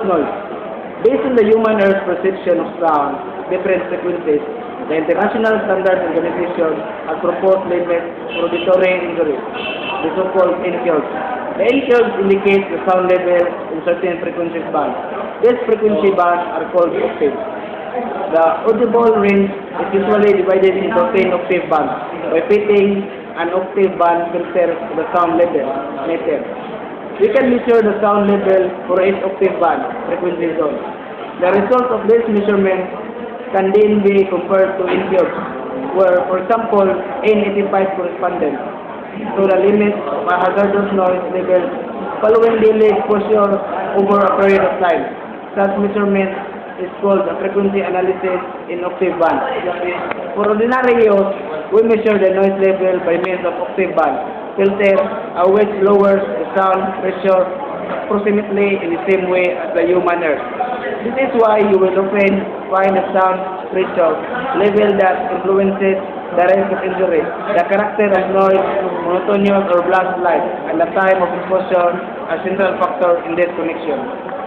noise. Based on the human ear's perception of sound, different frequencies, the International Standard Organization has proposed limits for auditory injury, the so-called NCORs. The NCORs indicate the sound level in certain frequency bands. These frequency bands are called octaves. The audible range is usually divided into 10 octave bands by fitting an octave band filter to the sound level meter. We can measure the sound level for each octave band frequency zone. The result of this measurement can then be compared to NCORs, where, for example, N85 corresponded to the limit of a hazardous noise level following daily exposure over a period of time. Such measurement is called the frequency analysis in octave band. For ordinary use, we measure the noise level by means of octave band filter, which lowers the sound pressure approximately in the same way as the human ear. This is why you will often find a sound pressure level that influences the risk of injury, the character of noise, monotonous or black light, and the time of exposure are central factor in this connection.